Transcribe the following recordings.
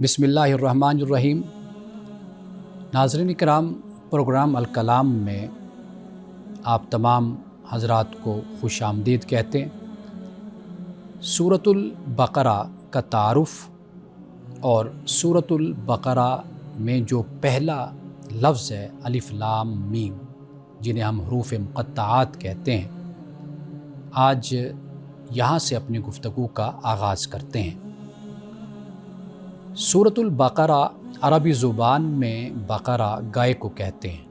بسم اللہ الرحمن الرحیم۔ ناظرین کرام، پروگرام الکلام میں آپ تمام حضرات کو خوش آمدید کہتے ہیں۔ سورۃ البقرہ کا تعارف اور سورۃ البقرہ میں جو پہلا لفظ ہے الف لام میم، جنہیں ہم حروف مقطعات کہتے ہیں، آج یہاں سے اپنی گفتگو کا آغاز کرتے ہیں۔ سورۃ البقرہ عربی زبان میں بقرہ گائے کو کہتے ہیں،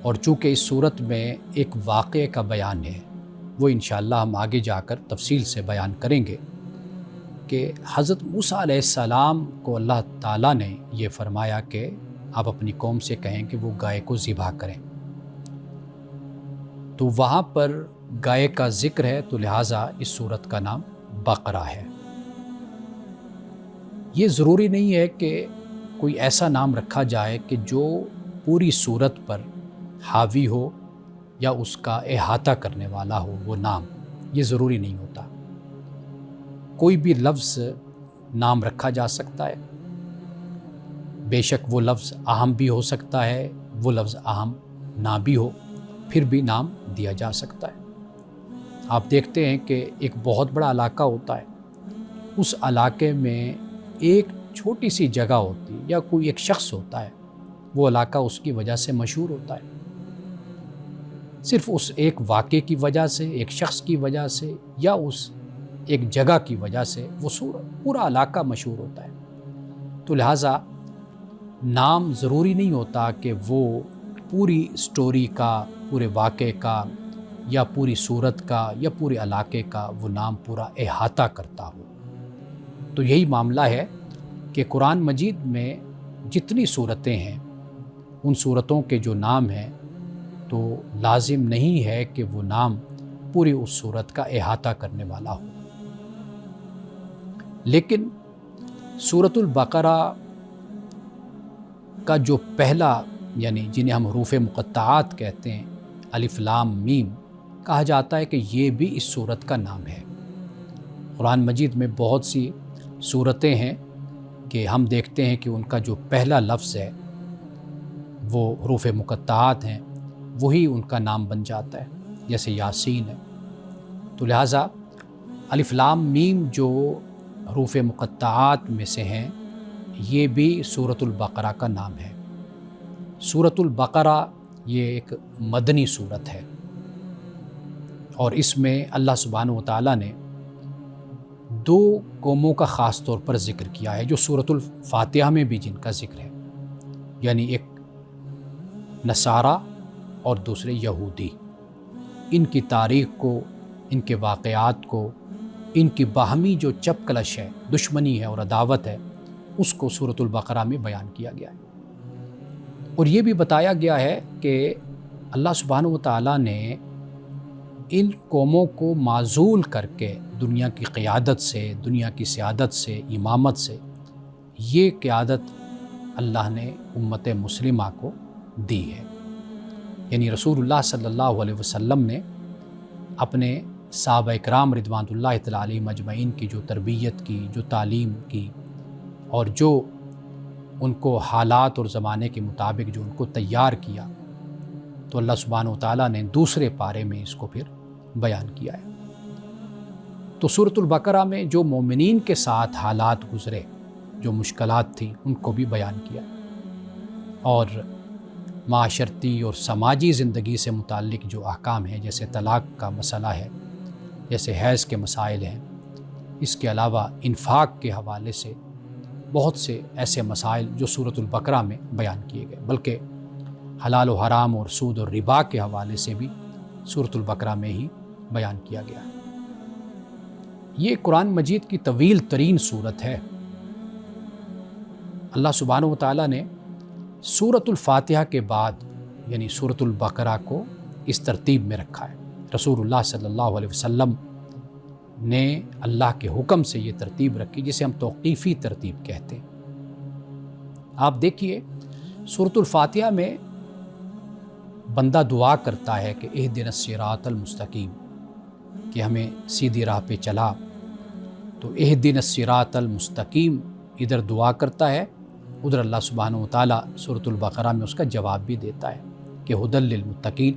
اور چونکہ اس صورت میں ایک واقعے کا بیان ہے، وہ انشاءاللہ ہم آگے جا کر تفصیل سے بیان کریں گے کہ حضرت موسیٰ علیہ السلام کو اللہ تعالیٰ نے یہ فرمایا کہ آپ اپنی قوم سے کہیں کہ وہ گائے کو ذبح کریں، تو وہاں پر گائے کا ذکر ہے، تو لہٰذا اس صورت کا نام بقرہ ہے۔ یہ ضروری نہیں ہے کہ کوئی ایسا نام رکھا جائے کہ جو پوری صورت پر حاوی ہو یا اس کا احاطہ کرنے والا ہو، وہ نام، یہ ضروری نہیں ہوتا۔ کوئی بھی لفظ نام رکھا جا سکتا ہے، بے شک وہ لفظ اہم بھی ہو سکتا ہے، وہ لفظ اہم نہ بھی ہو، پھر بھی نام دیا جا سکتا ہے۔ آپ دیکھتے ہیں کہ ایک بہت بڑا علاقہ ہوتا ہے، اس علاقے میں ایک چھوٹی سی جگہ ہوتی یا کوئی ایک شخص ہوتا ہے، وہ علاقہ اس کی وجہ سے مشہور ہوتا ہے، صرف اس ایک واقعے کی وجہ سے، ایک شخص کی وجہ سے یا اس ایک جگہ کی وجہ سے وہ پورا علاقہ مشہور ہوتا ہے۔ تو لہٰذا نام ضروری نہیں ہوتا کہ وہ پوری سٹوری کا، پورے واقعے کا یا پوری صورت کا یا پورے علاقے کا وہ نام پورا احاطہ کرتا ہو۔ تو یہی معاملہ ہے کہ قرآن مجید میں جتنی صورتیں ہیں، ان صورتوں کے جو نام ہیں، تو لازم نہیں ہے کہ وہ نام پوری اس صورت کا احاطہ کرنے والا ہو۔ لیکن سورۃ البقرہ کا جو پہلا، یعنی جنہیں ہم حروف مقطعات کہتے ہیں، الف لام میم، کہا جاتا ہے کہ یہ بھی اس صورت کا نام ہے۔ قرآن مجید میں بہت سی صورتیں ہیں کہ ہم دیکھتے ہیں کہ ان کا جو پہلا لفظ ہے وہ حروف مقطعات ہیں، وہی ان کا نام بن جاتا ہے، جیسے یاسین ہے۔ تو لہٰذا الف لام میم جو حروف مقطعات میں سے ہیں، یہ بھی سورۃ البقرہ کا نام ہے۔ سورۃ البقرہ یہ ایک مدنی صورت ہے، اور اس میں اللہ سبحانہ و تعالیٰ نے دو قوموں کا خاص طور پر ذکر کیا ہے، جو سورۃ الفاتحہ میں بھی جن کا ذکر ہے، یعنی ایک نصارہ اور دوسرے یہودی۔ ان کی تاریخ کو، ان کے واقعات کو، ان کی باہمی جو چپ کلش ہے، دشمنی ہے اور عداوت ہے، اس کو سورۃ البقرہ میں بیان کیا گیا ہے۔ اور یہ بھی بتایا گیا ہے کہ اللہ سبحانہ و تعالیٰ نے ان قوموں کو معزول کر کے دنیا کی قیادت سے، دنیا کی سیادت سے، امامت سے، یہ قیادت اللہ نے امت مسلمہ کو دی ہے۔ یعنی رسول اللہ صلی اللہ علیہ وسلم نے اپنے صحابہ اکرام رضوان اللہ تعالیٰ علیہم اجمعین کی جو تربیت کی، جو تعلیم کی، اور جو ان کو حالات اور زمانے کے مطابق جو ان کو تیار کیا، تو اللہ سبحانہ و تعالیٰ نے دوسرے پارے میں اس کو پھر بیان کیا ہے۔ تو سورۃ البقرہ میں جو مومنین کے ساتھ حالات گزرے، جو مشکلات تھیں، ان کو بھی بیان کیا، اور معاشرتی اور سماجی زندگی سے متعلق جو احکام ہیں، جیسے طلاق کا مسئلہ ہے، جیسے حیض کے مسائل ہیں، اس کے علاوہ انفاق کے حوالے سے بہت سے ایسے مسائل جو سورۃ البقرہ میں بیان کیے گئے، بلکہ حلال و حرام اور سود اور ربا کے حوالے سے بھی سورۃ البقرہ میں ہی بیان کیا گیا ہے۔ یہ قرآن مجید کی طویل ترین صورت ہے۔ اللہ سبحانہ و تعالیٰ نے سورۃ الفاتحہ کے بعد، یعنی سورۃ البقرہ کو اس ترتیب میں رکھا ہے۔ رسول اللہ صلی اللہ علیہ وسلم نے اللہ کے حکم سے یہ ترتیب رکھی، جسے ہم توقیفی ترتیب کہتے ہیں۔ آپ دیکھیے سورۃ الفاتحہ میں بندہ دعا کرتا ہے کہ اہدنا الصراط المستقیم، کہ ہمیں سیدھی راہ پہ چلا، تو اہدنا الصراط المستقیم ادھر دعا کرتا ہے، ادھر اللہ سبحانہ و تعالیٰ سورۃ البقرہ میں اس کا جواب بھی دیتا ہے کہ ھدی للمتقین،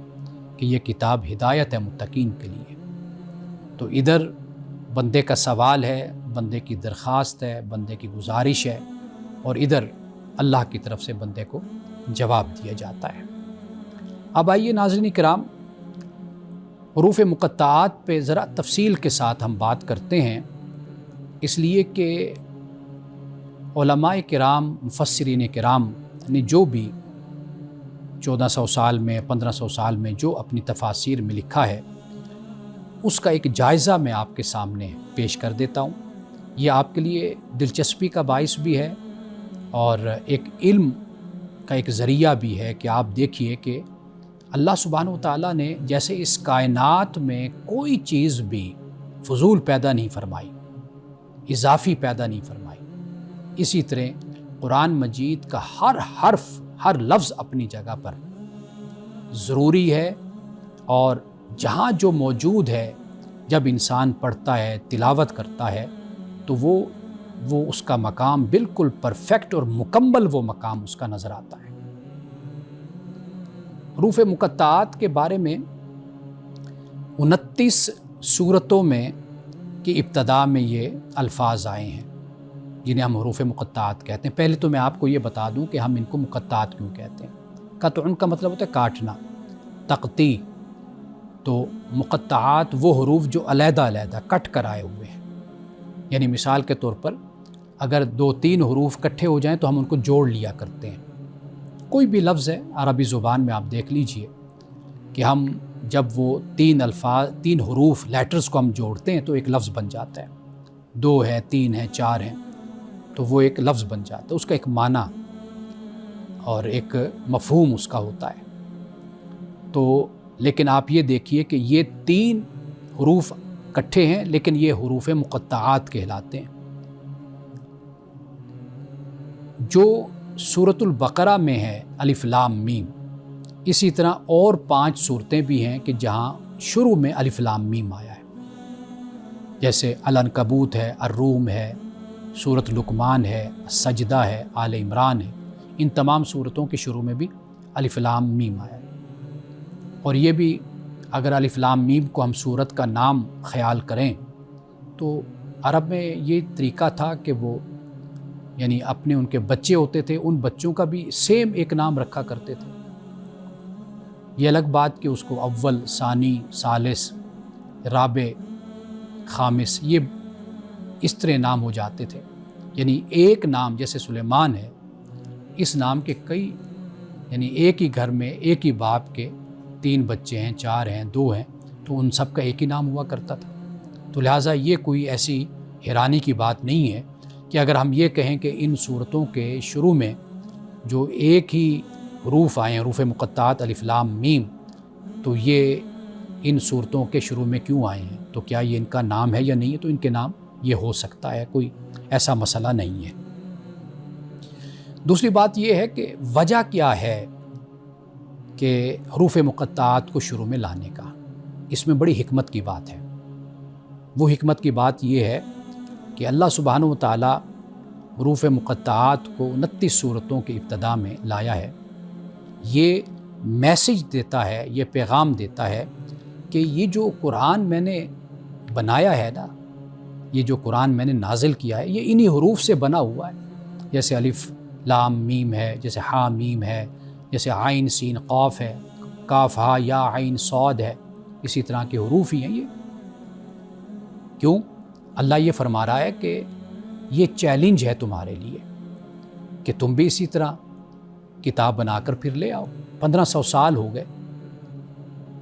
کہ یہ کتاب ہدایت ہے متقین کے لیے۔ تو ادھر بندے کا سوال ہے، بندے کی درخواست ہے، بندے کی گزارش ہے، اور ادھر اللہ کی طرف سے بندے کو جواب دیا جاتا ہے۔ اب آئیے ناظرین کرام، حروف مقطعات پہ ذرا تفصیل کے ساتھ ہم بات کرتے ہیں، اس لیے کہ علماء کرام، مفسرین کرام نے جو بھی 1400 سال میں، 1500 سال میں جو اپنی تفاسیر میں لکھا ہے، اس کا ایک جائزہ میں آپ کے سامنے پیش کر دیتا ہوں۔ یہ آپ کے لیے دلچسپی کا باعث بھی ہے اور ایک علم کا ایک ذریعہ بھی ہے کہ آپ دیکھیے کہ اللہ سبحانہ و تعالیٰ نے جیسے اس کائنات میں کوئی چیز بھی فضول پیدا نہیں فرمائی، اضافی پیدا نہیں فرمائی، اسی طرح قرآن مجید کا ہر حرف، ہر لفظ اپنی جگہ پر ضروری ہے، اور جہاں جو موجود ہے جب انسان پڑھتا ہے، تلاوت کرتا ہے، تو وہ اس کا مقام بالکل پرفیکٹ اور مکمل وہ مقام اس کا نظر آتا ہے۔ حروف مقطعات کے بارے میں 29 سورتوں میں کی ابتدا میں یہ الفاظ آئے ہیں جنہیں ہم حروف مقطعات کہتے ہیں۔ پہلے تو میں آپ کو یہ بتا دوں کہ ہم ان کو مقطعات کیوں کہتے ہیں۔ قطع کا مطلب ہوتا ہے کاٹنا، تقطیع۔ تو مقطعات وہ حروف جو علیحدہ علیحدہ کٹ کر آئے ہوئے ہیں، یعنی مثال کے طور پر اگر 2-3 حروف کٹھے ہو جائیں تو ہم ان کو جوڑ لیا کرتے ہیں۔ کوئی بھی لفظ ہے عربی زبان میں، آپ دیکھ لیجئے کہ ہم جب وہ 3 حروف لیٹرز کو ہم جوڑتے ہیں تو ایک لفظ بن جاتا ہے۔ 2 ہے، 3 ہے، 4 ہیں، تو وہ ایک لفظ بن جاتا ہے، اس کا ایک معنی اور ایک مفہوم اس کا ہوتا ہے۔ تو لیکن آپ یہ دیکھیے کہ یہ 3 حروف کٹھے ہیں لیکن یہ حروف مقطعات کہلاتے ہیں۔ جو سورۃ البقرہ میں ہے الف لام میم، اسی طرح اور 5 سورتیں بھی ہیں کہ جہاں شروع میں الف لام میم آیا ہے، جیسے العنکبوت ہے، الروم ہے، سورۃ لقمان ہے، سجدہ ہے، آل عمران ہے۔ ان تمام سورتوں کے شروع میں بھی الف لام میم آیا ہے۔ اور یہ بھی اگر الف لام میم کو ہم سورت کا نام خیال کریں تو عرب میں یہ طریقہ تھا کہ وہ یعنی اپنے ان کے بچے ہوتے تھے، ان بچوں کا بھی سیم ایک نام رکھا کرتے تھے۔ یہ الگ بات کہ اس کو اول، ثانی، ثالث، رابع، خامس، یہ اس طرح نام ہو جاتے تھے۔ یعنی ایک نام جیسے سلیمان ہے، اس نام کے کئی، یعنی ایک ہی گھر میں ایک ہی باپ کے 3 بچے ہیں، 4 ہیں، 2 ہیں، تو ان سب کا ایک ہی نام ہوا کرتا تھا۔ تو لہٰذا یہ کوئی ایسی حیرانی کی بات نہیں ہے کہ اگر ہم یہ کہیں کہ ان صورتوں کے شروع میں جو ایک ہی حروف آئے ہیں، حروف مقطعات الف لام میم، تو یہ ان صورتوں کے شروع میں کیوں آئے ہیں، تو کیا یہ ان کا نام ہے یا نہیں ہے؟ تو ان کے نام یہ ہو سکتا ہے، کوئی ایسا مسئلہ نہیں ہے۔ دوسری بات یہ ہے کہ وجہ کیا ہے کہ حروف مقطعات کو شروع میں لانے کا، اس میں بڑی حکمت کی بات ہے۔ وہ حکمت کی بات یہ ہے کہ اللہ سبحانہ و تعالیٰ حروف مقطعات کو 29 سورتوں کی ابتدا میں لایا ہے۔ یہ میسج دیتا ہے، یہ پیغام دیتا ہے کہ یہ جو قرآن میں نے بنایا ہے نا، یہ جو قرآن میں نے نازل کیا ہے، یہ انہی حروف سے بنا ہوا ہے۔ جیسے الف لام میم ہے، جیسے ہا میم ہے، جیسے عین سین قاف ہے، کاف ہا یا عین صاد ہے، اسی طرح کے حروف ہی ہیں یہ۔ کیوں؟ اللہ یہ فرما رہا ہے کہ یہ چیلنج ہے تمہارے لیے کہ تم بھی اسی طرح کتاب بنا کر پھر لے آؤ۔ 1500 سال ہو گئے،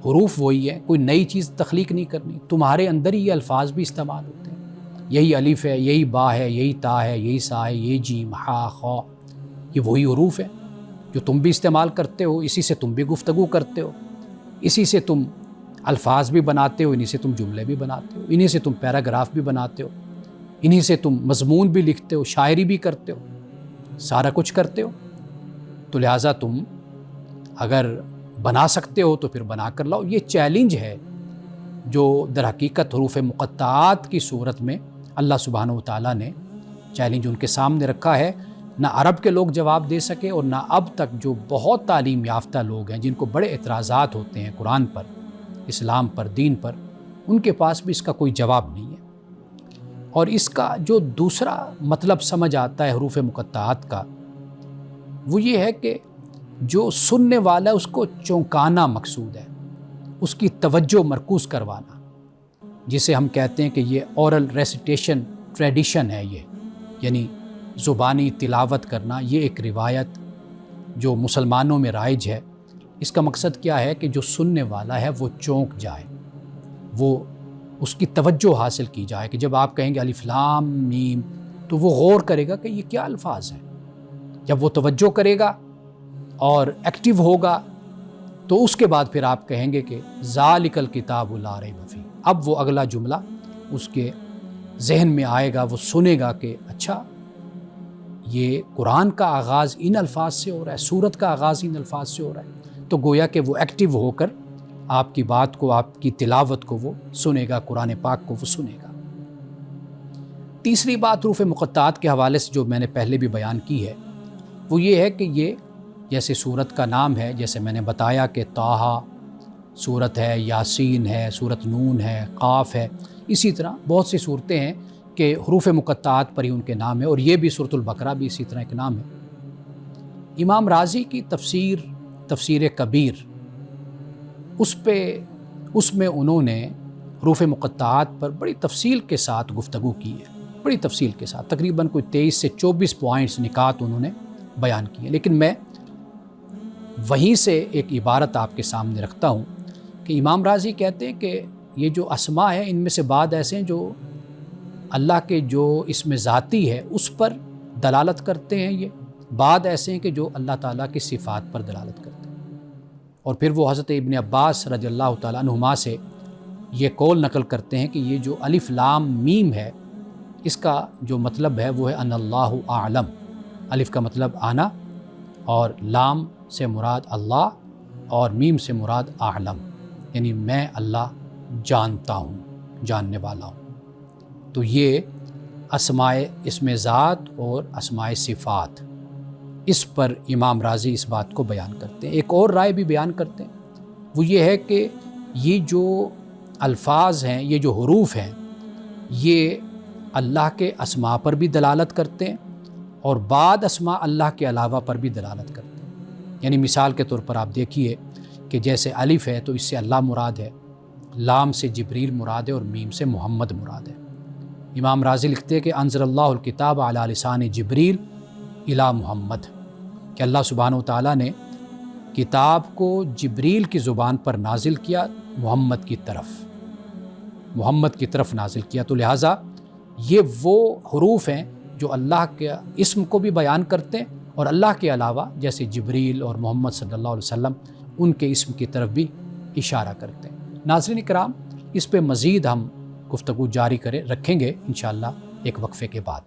حروف وہی ہے، کوئی نئی چیز تخلیق نہیں کرنی، تمہارے اندر ہی یہ الفاظ بھی استعمال ہوتے ہیں۔ یہی الف ہے، یہی با ہے، یہی تا ہے، یہی سا ہے، یہی جیم، ہا، خا، یہ وہی حروف ہیں جو تم بھی استعمال کرتے ہو، اسی سے تم بھی گفتگو کرتے ہو، اسی سے تم الفاظ بھی بناتے ہو، انہی سے تم جملے بھی بناتے ہو، انہی سے تم پیراگراف بھی بناتے ہو، انہی سے تم مضمون بھی لکھتے ہو، شاعری بھی کرتے ہو، سارا کچھ کرتے ہو۔ تو لہٰذا تم اگر بنا سکتے ہو تو پھر بنا کر لاؤ۔ یہ چیلنج ہے جو در حقیقت حروف مقطعات کی صورت میں اللہ سبحانہ و تعالیٰ نے چیلنج ان کے سامنے رکھا ہے، نہ عرب کے لوگ جواب دے سکے اور نہ اب تک جو بہت تعلیم یافتہ لوگ ہیں جن کو بڑے اعتراضات ہوتے ہیں قرآن پر، اسلام پر، دین پر، ان کے پاس بھی اس کا کوئی جواب نہیں ہے۔ اور اس کا جو دوسرا مطلب سمجھ آتا ہے حروف مقطعات کا، وہ یہ ہے کہ جو سننے والا ہے اس کو چونکانا مقصود ہے، اس کی توجہ مرکوز کروانا، جسے ہم کہتے ہیں کہ یہ اورل ریسیٹیشن ٹریڈیشن ہے، یہ یعنی زبانی تلاوت کرنا، یہ ایک روایت جو مسلمانوں میں رائج ہے۔ اس کا مقصد کیا ہے کہ جو سننے والا ہے وہ چونک جائے، وہ اس کی توجہ حاصل کی جائے، کہ جب آپ کہیں گے الف لام میم تو وہ غور کرے گا کہ یہ کیا الفاظ ہیں۔ جب وہ توجہ کرے گا اور ایکٹیو ہوگا تو اس کے بعد پھر آپ کہیں گے کہ ذالک الکتاب لا ریب فیہ، اب وہ اگلا جملہ اس کے ذہن میں آئے گا، وہ سنے گا کہ اچھا یہ قرآن کا آغاز ان الفاظ سے ہو رہا ہے، سورت کا آغاز ان الفاظ سے ہو رہا ہے، تو گویا کہ وہ ایکٹیو ہو کر آپ کی بات کو، آپ کی تلاوت کو وہ سنے گا، قرآن پاک کو وہ سنے گا۔ تیسری بات حروف مقطعات کے حوالے سے جو میں نے پہلے بھی بیان کی ہے، وہ یہ ہے کہ یہ جیسے سورت کا نام ہے، جیسے میں نے بتایا کہ طٰہٰ سورت ہے، یاسین ہے، سورت نون ہے، قاف ہے، اسی طرح بہت سی صورتیں ہیں کہ حروف مقطعات پر ہی ان کے نام ہے، اور یہ بھی سورۃ البقرہ بھی اسی طرح ایک نام ہے۔ امام رازی کی تفسیر کبیر، اس میں انہوں نے حروف مقطعات پر بڑی تفصیل کے ساتھ گفتگو کی ہے، بڑی تفصیل کے ساتھ، تقریباً کوئی 23 سے 24 پوائنٹس نکات انہوں نے بیان کیے، لیکن میں وہیں سے ایک عبارت آپ کے سامنے رکھتا ہوں کہ امام رازی کہتے ہیں کہ یہ جو اسماء ہیں ان میں سے بعض ایسے ہیں جو اللہ کے جو اسم ذاتی ہے اس پر دلالت کرتے ہیں، یہ بعض ایسے ہیں کہ جو اللہ تعالیٰ کی صفات پر دلالت کرتے ہیں۔ اور پھر وہ حضرت ابن عباس رضی اللہ تعالیٰ عنہما سے یہ قول نقل کرتے ہیں کہ یہ جو الف لام میم ہے، اس کا جو مطلب ہے وہ ہے ان اللہ اعلم۔ الف کا مطلب آنا، اور لام سے مراد اللہ، اور میم سے مراد اعلم، یعنی میں اللہ جانتا ہوں، جاننے والا ہوں۔ تو یہ اسماء اسم ذات اور اسماء صفات، اس پر امام رازی اس بات کو بیان کرتے ہیں۔ ایک اور رائے بھی بیان کرتے ہیں، وہ یہ ہے کہ یہ جو الفاظ ہیں، یہ جو حروف ہیں، یہ اللہ کے اسماء پر بھی دلالت کرتے ہیں اور بعض اسماء اللہ کے علاوہ پر بھی دلالت کرتے ہیں۔ یعنی مثال کے طور پر آپ دیکھیے کہ جیسے الف ہے تو اس سے اللہ مراد ہے، لام سے جبریل مراد ہے، اور میم سے محمد مراد ہے۔ امام رازی لکھتے ہیں کہ انزل اللہ الکتاب علی لسان جبریل الی محمد، کہ اللہ سبحانہ وتعالیٰ نے کتاب کو جبریل کی زبان پر نازل کیا، محمد کی طرف نازل کیا۔ تو لہٰذا یہ وہ حروف ہیں جو اللہ کے اسم کو بھی بیان کرتے ہیں، اور اللہ کے علاوہ جیسے جبریل اور محمد صلی اللہ علیہ وسلم ان کے اسم کی طرف بھی اشارہ کرتے ہیں۔ ناظرین کرام، اس پہ مزید ہم گفتگو جاری رکھیں گے انشاءاللہ ایک وقفے کے بعد۔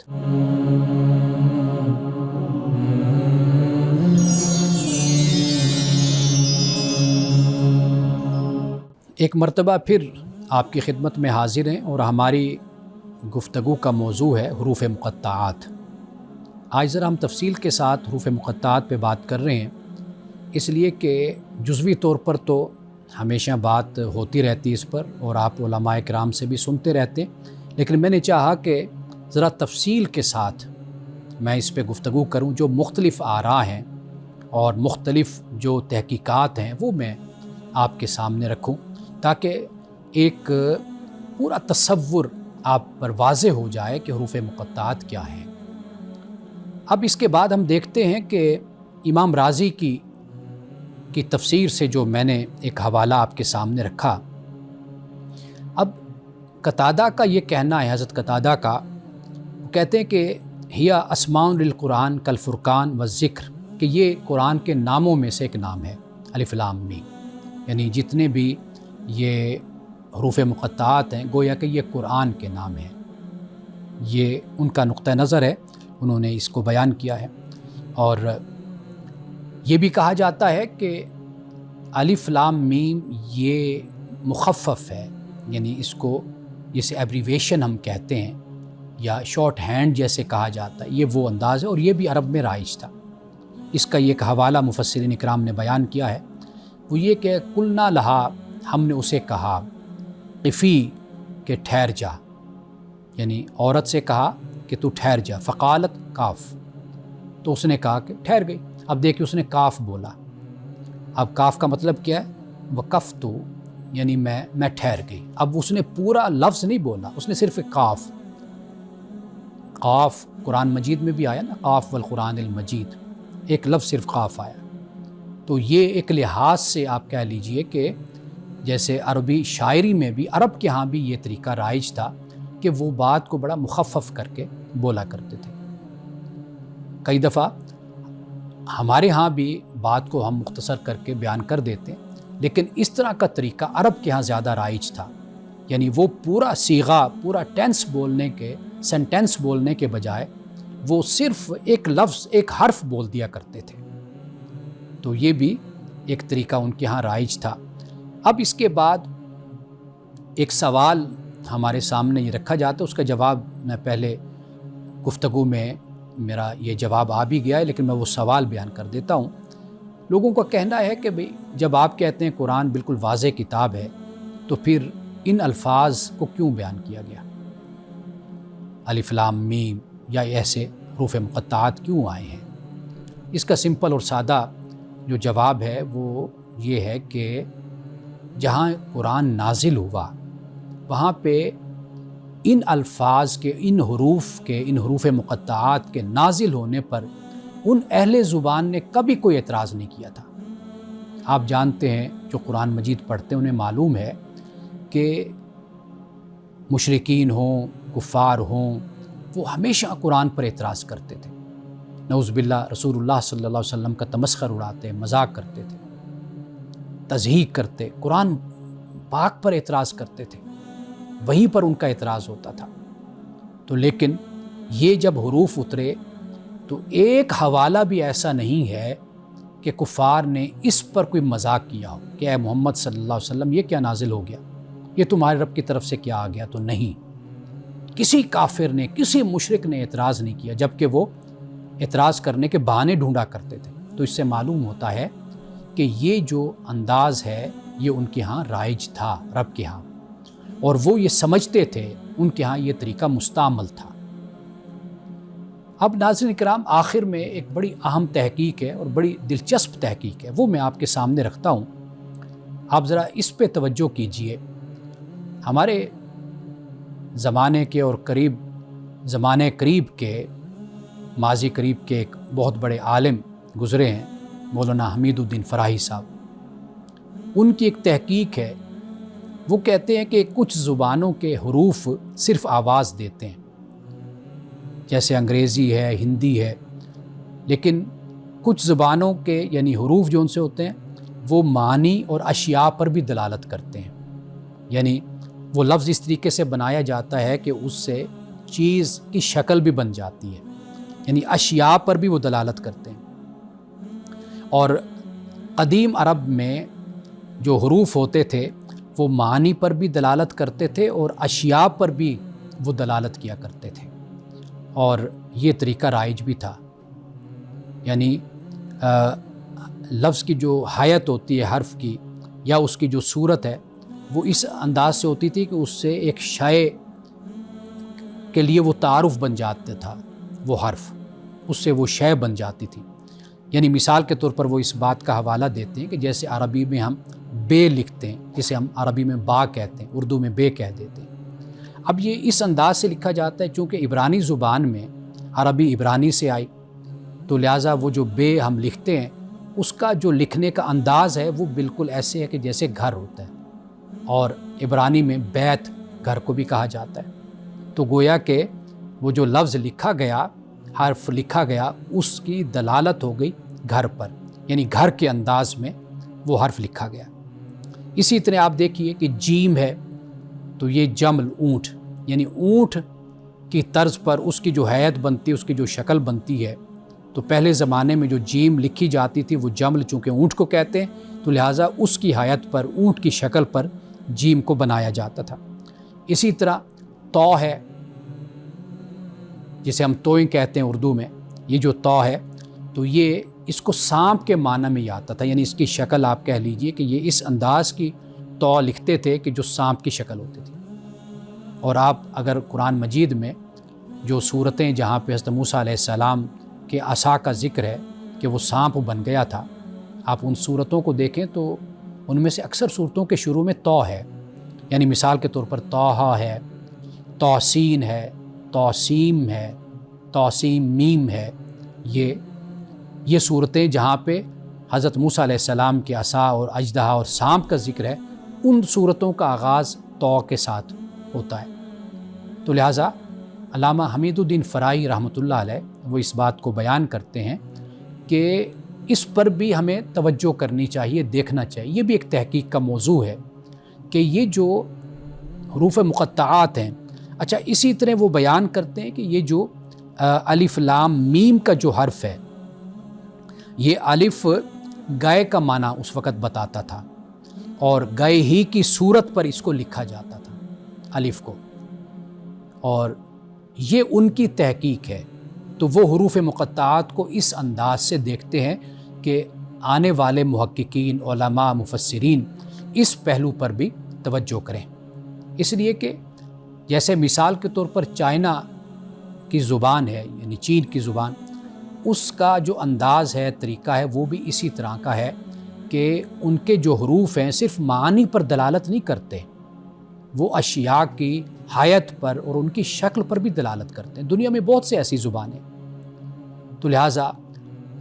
ایک مرتبہ پھر آپ کی خدمت میں حاضر ہیں، اور ہماری گفتگو کا موضوع ہے حروف مقطعات۔ آج ذرا ہم تفصیل کے ساتھ حروف مقطعات پہ بات کر رہے ہیں، اس لیے کہ جزوی طور پر تو ہمیشہ بات ہوتی رہتی اس پر، اور آپ علماء کرام سے بھی سنتے رہتے ہیں، لیکن میں نے چاہا کہ ذرا تفصیل کے ساتھ میں اس پہ گفتگو کروں، جو مختلف آراء ہیں اور مختلف جو تحقیقات ہیں وہ میں آپ کے سامنے رکھوں، تاکہ ایک پورا تصور آپ پر واضح ہو جائے کہ حروف مقطعات کیا ہیں۔ اب اس کے بعد ہم دیکھتے ہیں کہ امام رازی کی تفسیر سے جو میں نے ایک حوالہ آپ کے سامنے رکھا، اب قتادہ کا یہ کہنا ہے، حضرت قتادہ کا، وہ کہتے ہیں کہ ہی اسماء للقرآن کالفرقان والذکر، کہ یہ قرآن کے ناموں میں سے ایک نام ہے، الف لام میم، یعنی جتنے بھی یہ حروف مقطعات ہیں گویا کہ یہ قرآن کے نام ہیں۔ یہ ان کا نقطہ نظر ہے، انہوں نے اس کو بیان کیا ہے۔ اور یہ بھی کہا جاتا ہے کہ الف لام میم یہ مخفف ہے، یعنی اس کو جسے ایبریویشن ہم کہتے ہیں، یا شارٹ ہینڈ جیسے کہا جاتا ہے، یہ وہ انداز ہے، اور یہ بھی عرب میں رائج تھا۔ اس کا ایک حوالہ مفسرین اکرام نے بیان کیا ہے، وہ یہ کہ قلنا لہا، ہم نے اسے کہا، قفی کہ ٹھہر جا، یعنی عورت سے کہا کہ تو ٹھہر جا، فقالت کاف، تو اس نے کہا کہ ٹھہر گئی۔ اب دیکھیں اس نے کاف بولا، اب کاف کا مطلب کیا ہے؟ وقفت، یعنی میں ٹھہر گئی۔ اب اس نے پورا لفظ نہیں بولا، اس نے صرف قاف قرآن مجید میں بھی آیا نا، قاف والقرآن المجید، ایک لفظ صرف قاف آیا۔ تو یہ ایک لحاظ سے آپ کہہ لیجئے کہ جیسے عربی شاعری میں بھی، عرب کے ہاں بھی یہ طریقہ رائج تھا کہ وہ بات کو بڑا مخفف کر کے بولا کرتے تھے۔ کئی دفعہ ہمارے ہاں بھی بات کو ہم مختصر کر کے بیان کر دیتے ہیں، لیکن اس طرح کا طریقہ عرب کے ہاں زیادہ رائج تھا، یعنی وہ پورا صیغہ، پورا ٹینس بولنے کے، سینٹینس بولنے کے بجائے وہ صرف ایک لفظ، ایک حرف بول دیا کرتے تھے۔ تو یہ بھی ایک طریقہ ان کے ہاں رائج تھا۔ اب اس کے بعد ایک سوال ہمارے سامنے یہ رکھا جاتا ہے، اس کا جواب میں پہلے گفتگو میں میرا یہ جواب آ بھی گیا ہے، لیکن میں وہ سوال بیان کر دیتا ہوں۔ لوگوں کا کہنا ہے کہ بھئی جب آپ کہتے ہیں قرآن بالکل واضح کتاب ہے، تو پھر ان الفاظ کو کیوں بیان کیا گیا؟ الف لام میم یا ایسے حروف مقطعات کیوں آئے ہیں؟ اس کا سمپل اور سادہ جو جواب ہے وہ یہ ہے کہ جہاں قرآن نازل ہوا وہاں پہ ان الفاظ کے، ان حروف مقطعات کے نازل ہونے پر ان اہل زبان نے کبھی کوئی اعتراض نہیں کیا تھا۔ آپ جانتے ہیں جو قرآن مجید پڑھتے ہیں انہیں معلوم ہے کہ مشرکین ہوں، کفار ہوں، وہ ہمیشہ قرآن پر اعتراض کرتے تھے، نعوذ باللہ رسول اللہ صلی اللہ علیہ وسلم کا تمسخر اڑاتے، مذاق کرتے تھے، تضحیک کرتے، قرآن پاک پر اعتراض کرتے تھے، وہیں پر ان کا اعتراض ہوتا تھا۔ تو لیکن یہ جب حروف اترے تو ایک حوالہ بھی ایسا نہیں ہے کہ کفار نے اس پر کوئی مذاق کیا ہو کہ اے محمد صلی اللہ علیہ وسلم یہ کیا نازل ہو گیا، یہ تمہارے رب کی طرف سے کیا آ گیا؟ تو نہیں، کسی کافر نے، کسی مشرک نے اعتراض نہیں کیا، جبکہ وہ اعتراض کرنے کے بہانے ڈھونڈا کرتے تھے۔ تو اس سے معلوم ہوتا ہے کہ یہ جو انداز ہے یہ ان کے ہاں رائج تھا، رب کے ہاں، اور وہ یہ سمجھتے تھے، ان کے ہاں یہ طریقہ مستعمل تھا۔ اب ناظرین کرام، آخر میں ایک بڑی اہم تحقیق ہے اور بڑی دلچسپ تحقیق ہے، وہ میں آپ کے سامنے رکھتا ہوں، آپ ذرا اس پہ توجہ کیجئے۔ ہمارے زمانے کے اور زمانے قریب کے، ماضی قریب کے ایک بہت بڑے عالم گزرے ہیں، مولانا حمید الدین فراہی صاحب۔ ان کی ایک تحقیق ہے، وہ کہتے ہیں کہ کچھ زبانوں کے حروف صرف آواز دیتے ہیں، جیسے انگریزی ہے، ہندی ہے، لیکن کچھ زبانوں کے یعنی حروف جو ان سے ہوتے ہیں وہ معنی اور اشیاء پر بھی دلالت کرتے ہیں، یعنی وہ لفظ اس طریقے سے بنایا جاتا ہے کہ اس سے چیز کی شکل بھی بن جاتی ہے، یعنی اشیاء پر بھی وہ دلالت کرتے ہیں۔ اور قدیم عرب میں جو حروف ہوتے تھے وہ معنی پر بھی دلالت کرتے تھے اور اشیاء پر بھی وہ دلالت کیا کرتے تھے، اور یہ طریقہ رائج بھی تھا، یعنی لفظ کی جو حیت ہوتی ہے حرف کی یا اس کی جو صورت ہے وہ اس انداز سے ہوتی تھی کہ اس سے ایک شے کے لیے وہ تعارف بن جاتا تھا، وہ حرف اس سے وہ شے بن جاتی تھی۔ یعنی مثال کے طور پر وہ اس بات کا حوالہ دیتے ہیں کہ جیسے عربی میں ہم بے لکھتے ہیں، جسے ہم عربی میں با کہتے ہیں، اردو میں بے کہہ دیتے ہیں۔ اب یہ اس انداز سے لکھا جاتا ہے چونکہ عبرانی زبان میں، عربی عبرانی سے آئی، تو لہٰذا وہ جو بے ہم لکھتے ہیں اس کا جو لکھنے کا انداز ہے وہ بالکل ایسے ہے کہ جیسے گھر ہوتا ہے، اور عبرانی میں بیت، گھر کو بھی کہا جاتا ہے۔ تو گویا کہ وہ جو لفظ لکھا گیا، حرف لکھا گیا، اس کی دلالت ہو گئی گھر پر، یعنی گھر کے انداز میں وہ حرف لکھا گیا۔ اسی طرح آپ دیکھیے کہ جیم ہے تو یہ جمل، اونٹ، یعنی اونٹ کی طرز پر اس کی جو حیت بنتی ہے، اس کی جو شکل بنتی ہے، تو پہلے زمانے میں جو جیم لکھی جاتی تھی وہ جمل چونکہ اونٹ کو کہتے ہیں تو لہٰذا اس کی حیت پر، اونٹ کی شکل پر جیم کو بنایا جاتا تھا۔ اسی طرح تو ہے جسے ہم توئیں کہتے ہیں اردو میں، یہ جو تو ہے تو یہ اس کو سانپ کے معنی میں یہ آتا تھا، یعنی اس کی شکل آپ کہہ لیجئے کہ یہ اس انداز کی تو لکھتے تھے کہ جو سانپ کی شکل ہوتی تھی۔ اور آپ اگر قرآن مجید میں جو صورتیں جہاں پہ حضرت موسیٰ علیہ السلام کے عصا کا ذکر ہے کہ وہ سانپ بن گیا تھا، آپ ان صورتوں کو دیکھیں تو ان میں سے اکثر صورتوں کے شروع میں تو ہے، یعنی مثال کے طور پر طٰہٰ ہے، توسین ہے، توسیم ہے، توسیم میم ہے، یہ صورتیں جہاں پہ حضرت موسیٰ علیہ السلام کے عصا اور اژدہا اور سانپ کا ذکر ہے، ان صورتوں کا آغاز تو کے ساتھ ہوتا ہے۔ تو لہٰذا علامہ حمید الدین فرائی رحمۃ اللہ علیہ وہ اس بات کو بیان کرتے ہیں کہ اس پر بھی ہمیں توجہ کرنی چاہیے، دیکھنا چاہیے۔ یہ بھی ایک تحقیق کا موضوع ہے کہ یہ جو حروف مقطعات ہیں، اچھا اسی طرح وہ بیان کرتے ہیں کہ یہ جو الف لام میم کا جو حرف ہے، یہ الف گائے کا معنی اس وقت بتاتا تھا، اور گائے ہی کی صورت پر اس کو لکھا جاتا تھا الف کو، اور یہ ان کی تحقیق ہے۔ تو وہ حروف مقطعات کو اس انداز سے دیکھتے ہیں کہ آنے والے محققین، علماء، مفسرین اس پہلو پر بھی توجہ کریں، اس لیے کہ جیسے مثال کے طور پر چائنا کی زبان ہے، یعنی چین کی زبان، اس کا جو انداز ہے، طریقہ ہے، وہ بھی اسی طرح کا ہے کہ ان کے جو حروف ہیں صرف معانی پر دلالت نہیں کرتے، وہ اشیاء کی حیت پر اور ان کی شکل پر بھی دلالت کرتے ہیں۔ دنیا میں بہت سے ایسی زبانیں، تو لہٰذا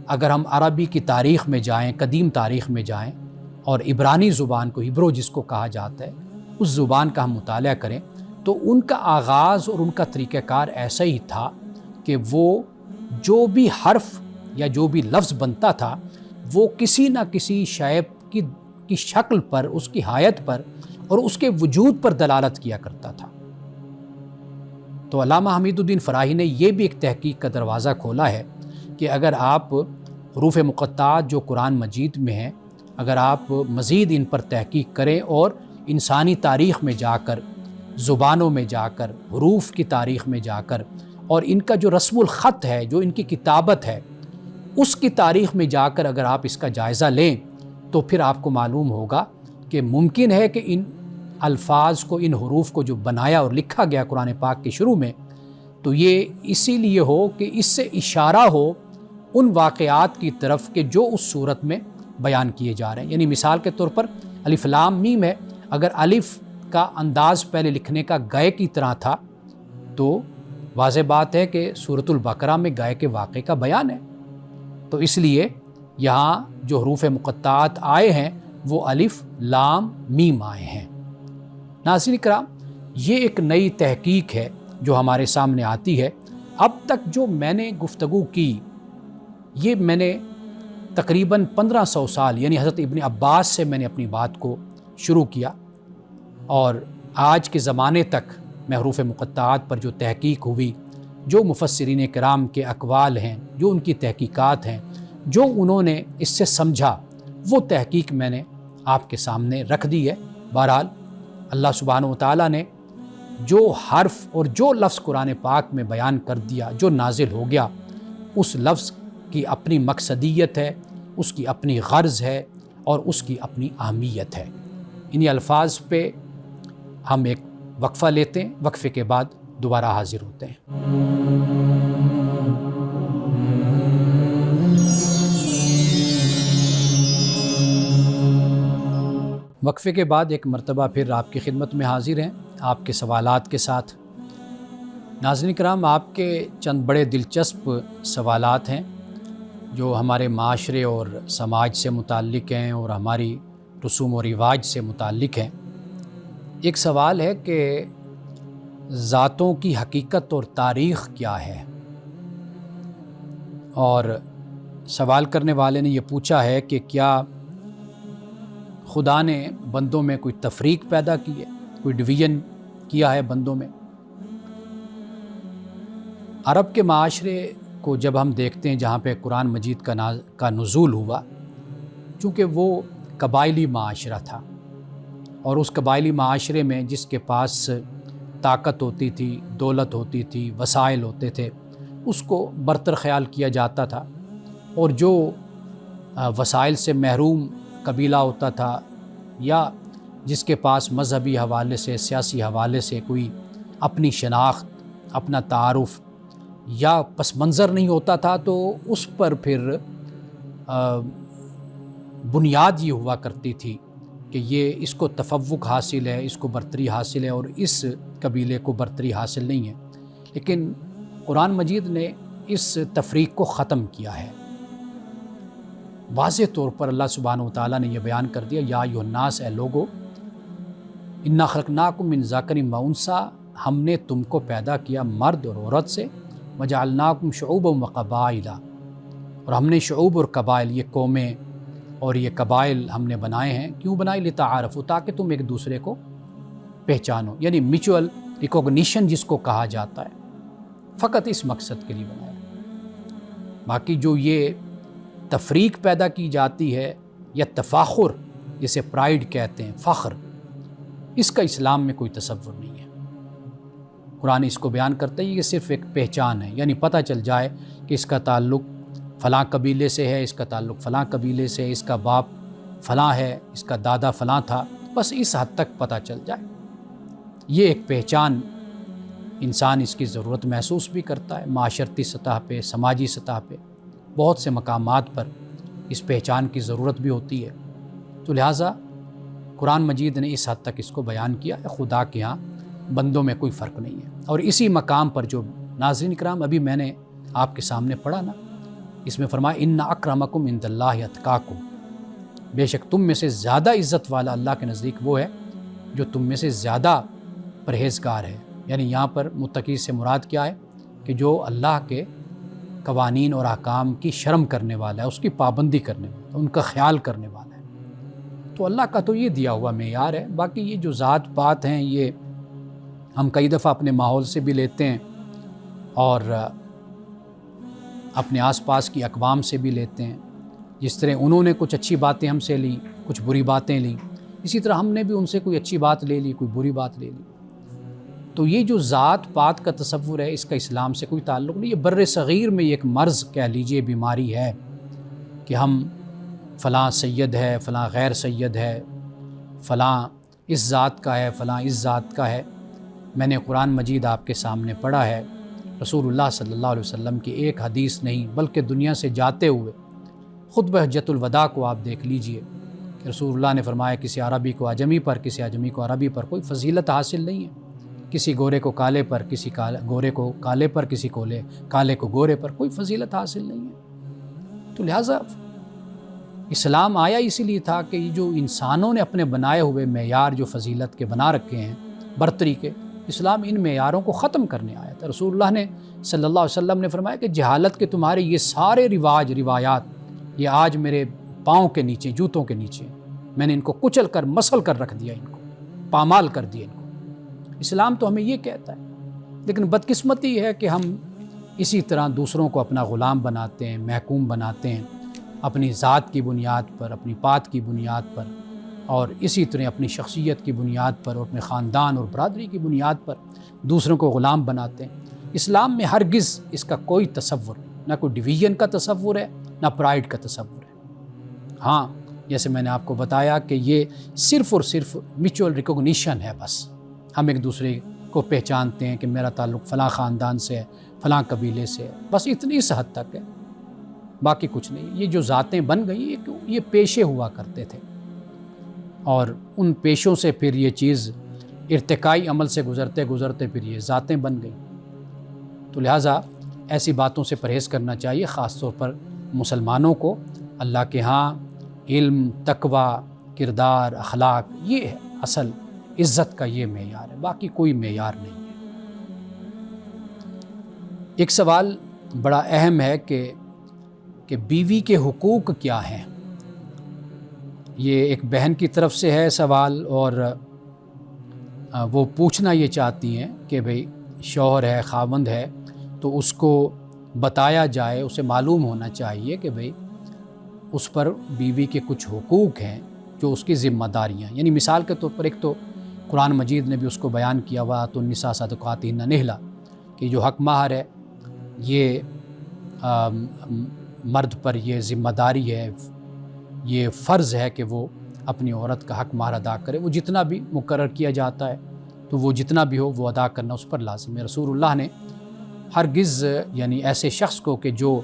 اگر ہم عربی کی تاریخ میں جائیں، قدیم تاریخ میں جائیں، اور عبرانی زبان کو، ہبرو جس کو کہا جاتا ہے، اس زبان کا ہم مطالعہ کریں تو ان کا آغاز اور ان کا طریقہ کار ایسا ہی تھا کہ وہ جو بھی حرف یا جو بھی لفظ بنتا تھا وہ کسی نہ کسی شے کی شکل پر، اس کی حیت پر اور اس کے وجود پر دلالت کیا کرتا تھا۔ تو علامہ حمید الدین فراہی نے یہ بھی ایک تحقیق کا دروازہ کھولا ہے کہ اگر آپ حروف مقطعات جو قرآن مجید میں ہیں، اگر آپ مزید ان پر تحقیق کریں اور انسانی تاریخ میں جا کر، زبانوں میں جا کر، حروف کی تاریخ میں جا کر، اور ان کا جو رسم الخط ہے، جو ان کی کتابت ہے، اس کی تاریخ میں جا کر اگر آپ اس کا جائزہ لیں تو پھر آپ کو معلوم ہوگا کہ ممکن ہے کہ ان الفاظ کو، ان حروف کو جو بنایا اور لکھا گیا قرآن پاک کے شروع میں، تو یہ اسی لیے ہو کہ اس سے اشارہ ہو ان واقعات کی طرف کہ جو اس صورت میں بیان کیے جا رہے ہیں۔ یعنی مثال کے طور پر الف لام میم ہے، اگر الف کا انداز پہلے لکھنے کا گائے کی طرح تھا تو واضح بات ہے کہ سورۃ البقرہ میں گائے کے واقعے کا بیان ہے، تو اس لیے یہاں جو حروف مقطعات آئے ہیں وہ الف لام میم آئے ہیں۔ ناظرین کرام، یہ ایک نئی تحقیق ہے جو ہمارے سامنے آتی ہے۔ اب تک جو میں نے گفتگو کی، یہ میں نے تقریباً 1500 سال یعنی حضرت ابن عباس سے میں نے اپنی بات کو شروع کیا، اور آج کے زمانے تک میں حروف مقطعات پر جو تحقیق ہوئی، جو مفسرین کرام کے اقوال ہیں، جو ان کی تحقیقات ہیں، جو انہوں نے اس سے سمجھا، وہ تحقیق میں نے آپ کے سامنے رکھ دی ہے۔ بہرحال اللہ سبحانہ و تعالیٰ نے جو حرف اور جو لفظ قرآن پاک میں بیان کر دیا، جو نازل ہو گیا، اس لفظ کی اپنی مقصدیت ہے، اس کی اپنی غرض ہے اور اس کی اپنی اہمیت ہے۔ انہی الفاظ پہ ہم ایک وقفہ لیتے ہیں، وقفے کے بعد دوبارہ حاضر ہوتے ہیں۔ وقفے کے بعد ایک مرتبہ پھر آپ کی خدمت میں حاضر ہیں، آپ کے سوالات کے ساتھ۔ ناظرین کرام، آپ کے چند بڑے دلچسپ سوالات ہیں جو ہمارے معاشرے اور سماج سے متعلق ہیں اور ہماری رسوم و رواج سے متعلق ہیں۔ ایک سوال ہے کہ ذاتوں کی حقیقت اور تاریخ کیا ہے، اور سوال کرنے والے نے یہ پوچھا ہے کہ کیا خدا نے بندوں میں کوئی تفریق پیدا کی ہے، کوئی ڈویژن کیا ہے بندوں میں۔ عرب کے معاشرے کو جب ہم دیکھتے ہیں جہاں پہ قرآن مجید کا نزول ہوا، چونکہ وہ قبائلی معاشرہ تھا، اور اس قبائلی معاشرے میں جس کے پاس طاقت ہوتی تھی، دولت ہوتی تھی، وسائل ہوتے تھے، اس کو برتر خیال کیا جاتا تھا، اور جو وسائل سے محروم قبیلہ ہوتا تھا یا جس کے پاس مذہبی حوالے سے، سیاسی حوالے سے کوئی اپنی شناخت، اپنا تعارف یا پس منظر نہیں ہوتا تھا، تو اس پر پھر بنیاد یہ ہوا کرتی تھی کہ یہ اس کو تفوق حاصل ہے، اس کو برتری حاصل ہے، اور اس قبیلے کو برتری حاصل نہیں ہے۔ لیکن قرآن مجید نے اس تفریق کو ختم کیا ہے۔ واضح طور پر اللہ سبحانہ و تعالیٰ نے یہ بیان کر دیا، یا ایھا الناس، اے لوگو، انا خلقناکم من ذکر و انثی، ہم نے تم کو پیدا کیا مرد اور عورت سے، وجعلناکم شعوبا و قبائل، اور ہم نے شعوب اور قبائل، یہ قومیں اور یہ قبائل ہم نے بنائے ہیں، کیوں بنائے؟ لتعارفوا، تاکہ تم ایک دوسرے کو پہچانو، یعنی میوچول ریکوگنیشن جس کو کہا جاتا ہے، فقط اس مقصد کے لیے بنایا۔ باقی جو یہ تفریق پیدا کی جاتی ہے یا تفاخر، جسے پرائیڈ کہتے ہیں، فخر، اس کا اسلام میں کوئی تصور نہیں ہے۔ قرآن اس کو بیان کرتا ہے یہ صرف ایک پہچان ہے، یعنی پتہ چل جائے کہ اس کا تعلق فلاں قبیلے سے ہے، اس کا تعلق فلاں قبیلے سے ہے، اس کا باپ فلاں ہے، اس کا دادا فلاں تھا، بس اس حد تک پتہ چل جائے۔ یہ ایک پہچان انسان اس کی ضرورت محسوس بھی کرتا ہے، معاشرتی سطح پہ، سماجی سطح پہ، بہت سے مقامات پر اس پہچان کی ضرورت بھی ہوتی ہے۔ تو لہٰذا قرآن مجید نے اس حد تک اس کو بیان کیا ہے، خدا کے ہاں بندوں میں کوئی فرق نہیں ہے۔ اور اسی مقام پر جو ناظرین کرام ابھی میں نے آپ کے سامنے پڑھا نا، اس میں فرمایا ان اکرمکم عند اللہ اتقاکم، بے شک تم میں سے زیادہ عزت والا اللہ کے نزدیک وہ ہے جو تم میں سے زیادہ پرہیزگار ہے۔ یعنی یہاں پر متقی سے مراد کیا ہے کہ جو اللہ کے قوانین اور احکام کی شرم کرنے والا ہے، اس کی پابندی کرنے والا ہے، ان کا خیال کرنے والا ہے۔ تو اللہ کا تو یہ دیا ہوا معیار ہے۔ باقی یہ جو ذات پات ہیں، یہ ہم کئی دفعہ اپنے ماحول سے بھی لیتے ہیں اور اپنے آس پاس کی اقوام سے بھی لیتے ہیں۔ جس طرح انہوں نے کچھ اچھی باتیں ہم سے لی، کچھ بری باتیں لیں، اسی طرح ہم نے بھی ان سے کوئی اچھی بات لے لی، کوئی بری بات لے لی۔ تو یہ جو ذات پات کا تصور ہے، اس کا اسلام سے کوئی تعلق نہیں۔ یہ بر صغیر میں یہ ایک مرض کہہ لیجئے، بیماری ہے کہ ہم فلاں سید ہے، فلاں غیر سید ہے، فلاں اس ذات کا ہے، فلاں اس ذات کا ہے۔ میں نے قرآن مجید آپ کے سامنے پڑھا ہے، رسول اللہ صلی اللہ علیہ وسلم کی ایک حدیث نہیں بلکہ دنیا سے جاتے ہوئے خطبہ حجۃ الوداع کو آپ دیکھ لیجئے کہ رسول اللہ نے فرمایا کسی عربی کو اعجمی پر، کسی اعجمی کو عربی پر کوئی فضیلت حاصل نہیں ہے، کسی گورے کو کالے پر، کسی گورے کو کالے پر، کسی کالے کو گورے پر کوئی فضیلت حاصل نہیں ہے۔ تو لہٰذا اسلام آیا اسی لیے تھا کہ یہ جو انسانوں نے اپنے بنائے ہوئے معیار جو فضیلت کے بنا رکھے ہیں، برتری کے، اسلام ان معیاروں کو ختم کرنے آیا تھا۔ رسول اللہ نے صلی اللہ علیہ وسلم نے فرمایا کہ جہالت کے تمہارے یہ سارے روایات یہ آج میرے پاؤں کے نیچے، جوتوں کے نیچے، میں نے ان کو کچل کر مسل کر رکھ دیا، ان کو پامال کر دیا ان کو۔ اسلام تو ہمیں یہ کہتا ہے، لیکن بدقسمتی ہے کہ ہم اسی طرح دوسروں کو اپنا غلام بناتے ہیں، محکوم بناتے ہیں، اپنی ذات کی بنیاد پر، اپنی پات کی بنیاد پر، اور اسی طرح اپنی شخصیت کی بنیاد پر اور اپنے خاندان اور برادری کی بنیاد پر دوسروں کو غلام بناتے ہیں۔ اسلام میں ہرگز اس کا کوئی تصور نہیں، نہ کوئی ڈویژن کا تصور ہے، نہ پرائیڈ کا تصور ہے۔ ہاں، جیسے میں نے آپ کو بتایا کہ یہ صرف اور صرف میوچول ریکوگنیشن ہے، بس ہم ایک دوسرے کو پہچانتے ہیں کہ میرا تعلق فلاں خاندان سے ہے، فلاں قبیلے سے ہے، بس اتنی اس حد تک ہے، باقی کچھ نہیں۔ یہ جو ذاتیں بن گئی یہ پیشے ہوا کرتے تھے، اور ان پیشوں سے پھر یہ چیز ارتقائی عمل سے گزرتے گزرتے پھر یہ ذاتیں بن گئیں۔ تو لہٰذا ایسی باتوں سے پرہیز کرنا چاہیے، خاص طور پر مسلمانوں کو۔ اللہ کے ہاں علم، تقوی، کردار، اخلاق، یہ ہے اصل عزت کا، یہ معیار ہے، باقی کوئی معیار نہیں ہے۔ ایک سوال بڑا اہم ہے کہ بیوی کے حقوق کیا ہیں۔ یہ ایک بہن کی طرف سے ہے سوال، اور وہ پوچھنا یہ چاہتی ہیں کہ بھئی شوہر ہے، خاوند ہے، تو اس کو بتایا جائے، اسے معلوم ہونا چاہیے کہ بھئی اس پر بیوی کے کچھ حقوق ہیں جو اس کی ذمہ داریاں، یعنی مثال کے طور پر ایک تو قرآن مجید نے بھی اس کو بیان کیا، وَآتُوا النِّسَاءَ صَدُقَاتِهِنَّ نِحْلَةً، کہ جو حق مہر ہے یہ مرد پر یہ ذمہ داری ہے، یہ فرض ہے کہ وہ اپنی عورت کا حق مہر ادا کرے۔ وہ جتنا بھی مقرر کیا جاتا ہے تو وہ جتنا بھی ہو وہ ادا کرنا اس پر لازم ہے۔ رسول اللہ نے ہرگز یعنی ایسے شخص کو کہ جو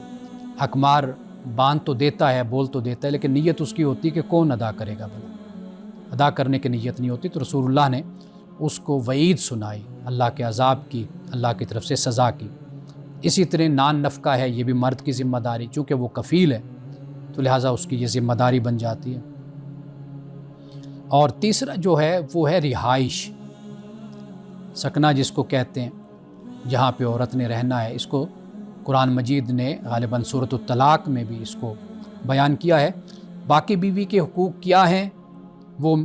حق مہر باندھ تو دیتا ہے، بول تو دیتا ہے، لیکن نیت اس کی ہوتی ہے کہ کون ادا کرے گا، بھلا ادا کرنے کی نیت نہیں ہوتی، تو رسول اللہ نے اس کو وعید سنائی، اللہ کے عذاب کی، اللہ کی طرف سے سزا کی۔ اسی طرح نان نفقہ ہے، یہ بھی مرد کی ذمہ داری، چونکہ وہ کفیل ہے تو لہٰذا اس کی یہ ذمہ داری بن جاتی ہے۔ اور تیسرا جو ہے وہ ہے رہائش، سکنا جس کو کہتے ہیں، جہاں پہ عورت نے رہنا ہے۔ اس کو قرآن مجید نے غالباً سورۃ الطلاق میں بھی اس کو بیان کیا ہے۔ باقی بیوی کے حقوق کیا ہیں وہ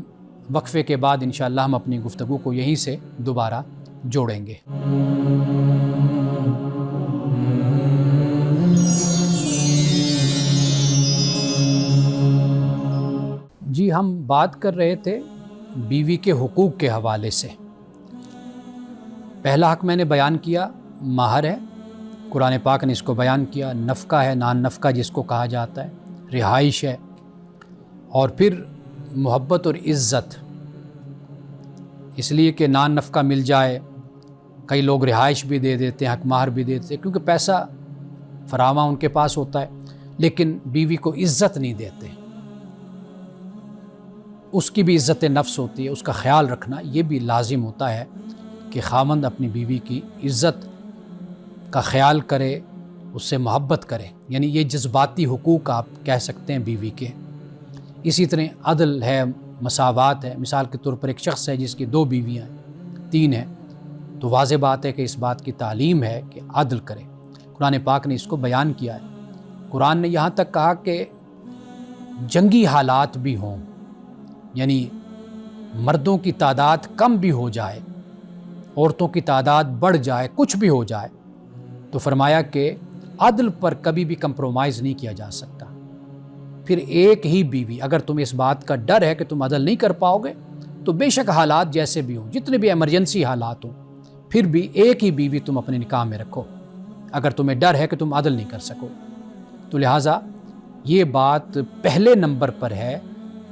وقفے کے بعد انشاءاللہ ہم اپنی گفتگو کو یہیں سے دوبارہ جوڑیں گے۔ جی، ہم بات کر رہے تھے بیوی کے حقوق کے حوالے سے۔ پہلا حق میں نے بیان کیا مہر ہے، قرآن پاک نے اس کو بیان کیا۔ نفقہ ہے، نان نفقہ جس کو کہا جاتا ہے، رہائش ہے، اور پھر محبت اور عزت، اس لیے کہ نان نفقہ مل جائے، کئی لوگ رہائش بھی دے دیتے ہیں، حق مہر بھی دے دیتے ہیں، کیونکہ پیسہ فراواں ان کے پاس ہوتا ہے، لیکن بیوی کو عزت نہیں دیتے۔ اس کی بھی عزت نفس ہوتی ہے، اس کا خیال رکھنا یہ بھی لازم ہوتا ہے کہ خاوند اپنی بیوی کی عزت کا خیال کرے، اس سے محبت کرے، یعنی یہ جذباتی حقوق آپ کہہ سکتے ہیں بیوی کے۔ اسی طرح عدل ہے، مساوات ہے۔ مثال کے طور پر ایک شخص ہے جس کی 2 بیویاں ہیں، 3 ہیں، تو واضح بات ہے کہ اس بات کی تعلیم ہے کہ عدل کرے۔ قرآن پاک نے اس کو بیان کیا ہے۔ قرآن نے یہاں تک کہا کہ جنگی حالات بھی ہوں، یعنی مردوں کی تعداد کم بھی ہو جائے، عورتوں کی تعداد بڑھ جائے، کچھ بھی ہو جائے، تو فرمایا کہ عدل پر کبھی بھی کمپرومائز نہیں کیا جا سکتا۔ پھر ایک ہی بیوی، اگر تمہیں اس بات کا ڈر ہے کہ تم عدل نہیں کر پاؤ گے تو بے شک حالات جیسے بھی ہوں، جتنے بھی ایمرجنسی حالات ہوں، پھر بھی ایک ہی بیوی تم اپنے نکاح میں رکھو، اگر تمہیں ڈر ہے کہ تم عدل نہیں کر سکو۔ تو لہٰذا یہ بات پہلے نمبر پر ہے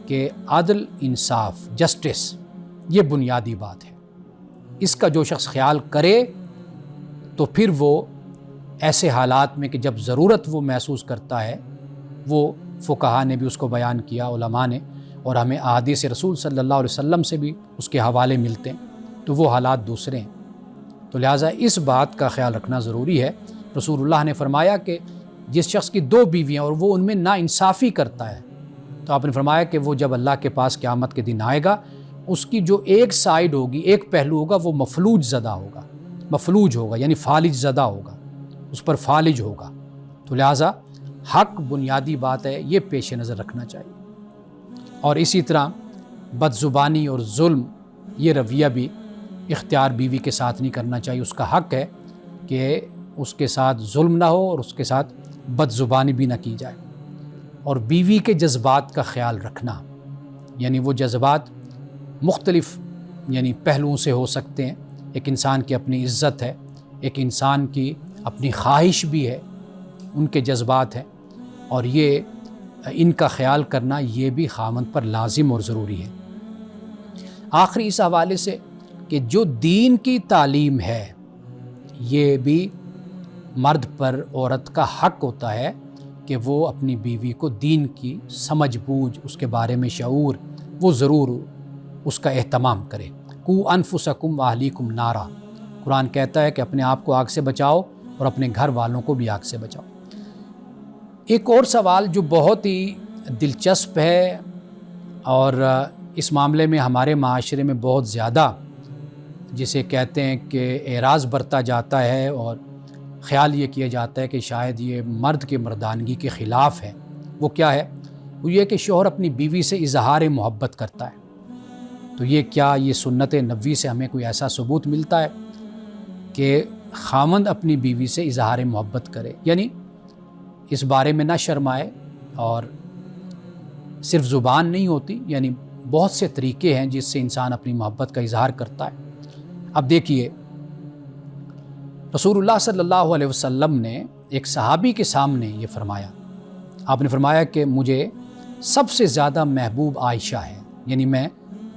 کہ عدل، انصاف، جسٹس، یہ بنیادی بات ہے۔ اس کا جو شخص خیال کرے تو پھر وہ ایسے حالات میں کہ جب ضرورت وہ محسوس کرتا ہے، وہ فقہا نے بھی اس کو بیان کیا، علماء نے، اور ہمیں احادیث رسول صلی اللہ علیہ وسلم سے بھی اس کے حوالے ملتے ہیں، تو وہ حالات دوسرے ہیں۔ تو لہٰذا اس بات کا خیال رکھنا ضروری ہے۔ رسول اللہ نے فرمایا کہ جس شخص کی 2 بیویاں اور وہ ان میں ناانصافی کرتا ہے، تو آپ نے فرمایا کہ وہ جب اللہ کے پاس قیامت کے دن آئے گا، اس کی جو ایک سائیڈ ہوگی، ایک پہلو ہوگا، وہ مفلوج زدہ ہوگا، مفلوج ہوگا یعنی فالج زدہ ہوگا، اس پر فالج ہوگا۔ تو لہٰذا حق بنیادی بات ہے، یہ پیش نظر رکھنا چاہیے۔ اور اسی طرح بد زبانی اور ظلم، یہ رویہ بھی اختیار بیوی کے ساتھ نہیں کرنا چاہیے۔ اس کا حق ہے کہ اس کے ساتھ ظلم نہ ہو اور اس کے ساتھ بد زبانی بھی نہ کی جائے۔ اور بیوی کے جذبات کا خیال رکھنا، یعنی وہ جذبات مختلف یعنی پہلوؤں سے ہو سکتے ہیں۔ ایک انسان کی اپنی عزت ہے، ایک انسان کی اپنی خواہش بھی ہے، ان کے جذبات ہیں، اور یہ ان کا خیال کرنا یہ بھی خاوند پر لازم اور ضروری ہے۔ آخری اس حوالے سے کہ جو دین کی تعلیم ہے، یہ بھی مرد پر عورت کا حق ہوتا ہے کہ وہ اپنی بیوی کو دین کی سمجھ بوجھ، اس کے بارے میں شعور، وہ ضرور اس کا اہتمام کرے۔ قوا انفسکم واہلیکم نارا، قرآن کہتا ہے کہ اپنے آپ کو آگ سے بچاؤ اور اپنے گھر والوں کو بھی آگ سے بچاؤ۔ ایک اور سوال جو بہت ہی دلچسپ ہے اور اس معاملے میں ہمارے معاشرے میں بہت زیادہ جسے کہتے ہیں کہ اعراض برتا جاتا ہے اور خیال یہ کیا جاتا ہے کہ شاید یہ مرد کے مردانگی کے خلاف ہے، وہ کیا ہے؟ وہ یہ کہ شوہر اپنی بیوی سے اظہار محبت کرتا ہے۔ تو یہ کیا یہ سنت نبوی سے ہمیں کوئی ایسا ثبوت ملتا ہے کہ خاوند اپنی بیوی سے اظہار محبت کرے؟ یعنی اس بارے میں نہ شرمائے، اور صرف زبان نہیں ہوتی، یعنی بہت سے طریقے ہیں جس سے انسان اپنی محبت کا اظہار کرتا ہے۔ اب دیکھیے، رسول اللہ صلی اللہ علیہ وسلم نے ایک صحابی کے سامنے یہ فرمایا، آپ نے فرمایا کہ مجھے سب سے زیادہ محبوب عائشہ ہے، یعنی میں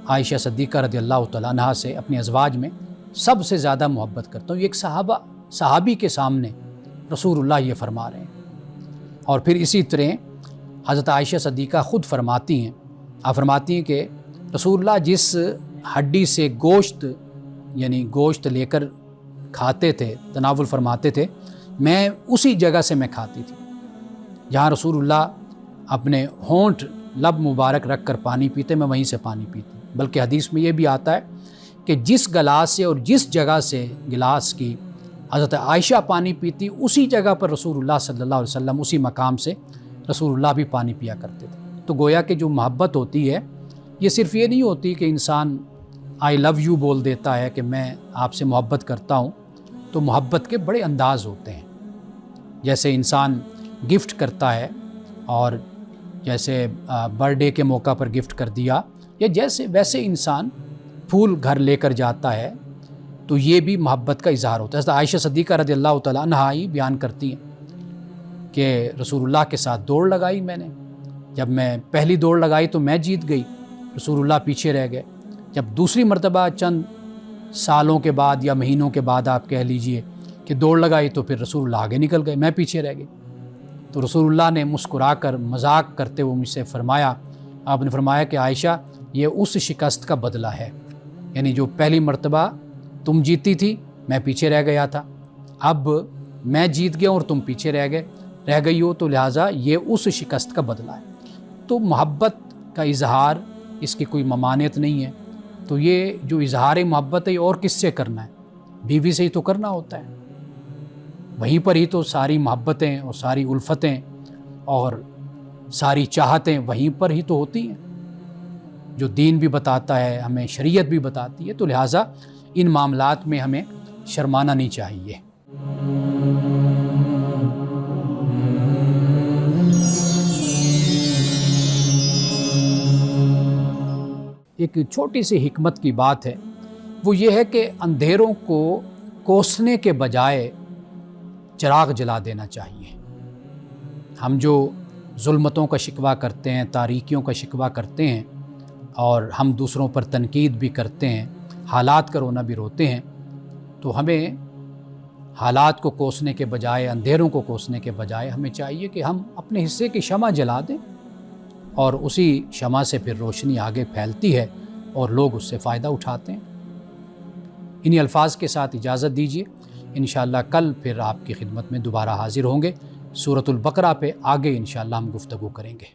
عائشہ صدیقہ رضی اللہ تعالیٰ عنہا سے اپنے ازواج میں سب سے زیادہ محبت کرتا ہوں۔ یہ ایک صحابی کے سامنے رسول اللہ یہ فرما رہے ہیں۔ اور پھر اسی طرح حضرت عائشہ صدیقہ خود فرماتی ہیں، آپ فرماتی ہیں کہ رسول اللہ جس ہڈی سے گوشت یعنی گوشت لے کر کھاتے تھے، تناول فرماتے تھے، میں اسی جگہ سے میں کھاتی تھی۔ جہاں رسول اللہ اپنے ہونٹ لب مبارک رکھ کر پانی پیتے، میں وہیں سے پانی پیتی۔ بلکہ حدیث میں یہ بھی آتا ہے کہ جس گلاس سے اور جس جگہ سے گلاس کی حضرت عائشہ پانی پیتی، اسی جگہ پر رسول اللہ صلی اللہ علیہ وسلم اسی مقام سے رسول اللہ بھی پانی پیا کرتے تھے۔ تو گویا کہ جو محبت ہوتی ہے یہ صرف یہ نہیں ہوتی کہ انسان آئی لو یو بول دیتا ہے کہ میں آپ سے محبت کرتا ہوں، تو محبت کے بڑے انداز ہوتے ہیں۔ جیسے انسان گفٹ کرتا ہے، اور جیسے برتھ ڈے کے موقع پر گفٹ کر دیا، یا ویسے انسان پھول گھر لے کر جاتا ہے، تو یہ بھی محبت کا اظہار ہوتا ہے۔ حضرت عائشہ صدیقہ رضی اللہ تعالیٰ عنہا ہی بیان کرتی ہیں کہ رسول اللہ کے ساتھ دوڑ لگائی میں نے، جب میں پہلی دوڑ لگائی تو میں جیت گئی، رسول اللہ پیچھے رہ گئے۔ جب دوسری مرتبہ چند سالوں کے بعد یا مہینوں کے بعد آپ کہہ لیجئے کہ دوڑ لگائی، تو پھر رسول اللہ آگے نکل گئے، میں پیچھے رہ گئی۔ تو رسول اللہ نے مسکرا کر مذاق کرتے ہوئے مجھ سے فرمایا، آپ نے فرمایا کہ عائشہ یہ اس شکست کا بدلہ ہے، یعنی جو پہلی مرتبہ تم جیتی تھی میں پیچھے رہ گیا تھا، اب میں جیت گیا اور تم پیچھے رہ گئی ہو، تو لہٰذا یہ اس شکست کا بدلہ ہے۔ تو محبت کا اظہار اس کی کوئی ممانعت نہیں ہے۔ تو یہ جو اظہار محبت ہے یہ اور کس سے کرنا ہے؟ بیوی سے ہی تو کرنا ہوتا ہے، وہیں پر ہی تو ساری محبتیں اور ساری الفتیں اور ساری چاہتیں وہیں پر ہی تو ہوتی ہیں، جو دین بھی بتاتا ہے، ہمیں شریعت بھی بتاتی ہے۔ تو لہٰذا ان معاملات میں ہمیں شرمانا نہیں چاہیے۔ ایک چھوٹی سی حکمت کی بات ہے، وہ یہ ہے کہ اندھیروں کو کوسنے کے بجائے چراغ جلا دینا چاہیے۔ ہم جو ظلمتوں کا شکوہ کرتے ہیں، تاریکیوں کا شکوہ کرتے ہیں، اور ہم دوسروں پر تنقید بھی کرتے ہیں، حالات کا رونا بھی روتے ہیں، تو ہمیں حالات کو کوسنے کے بجائے، اندھیروں کو کوسنے کے بجائے ہمیں چاہیے کہ ہم اپنے حصے کی شمع جلا دیں، اور اسی شمع سے پھر روشنی آگے پھیلتی ہے اور لوگ اس سے فائدہ اٹھاتے ہیں۔ انہی الفاظ کے ساتھ اجازت دیجیے، انشاءاللہ کل پھر آپ کی خدمت میں دوبارہ حاضر ہوں گے۔ سورۃ البقرہ پہ آگے انشاءاللہ ہم گفتگو کریں گے۔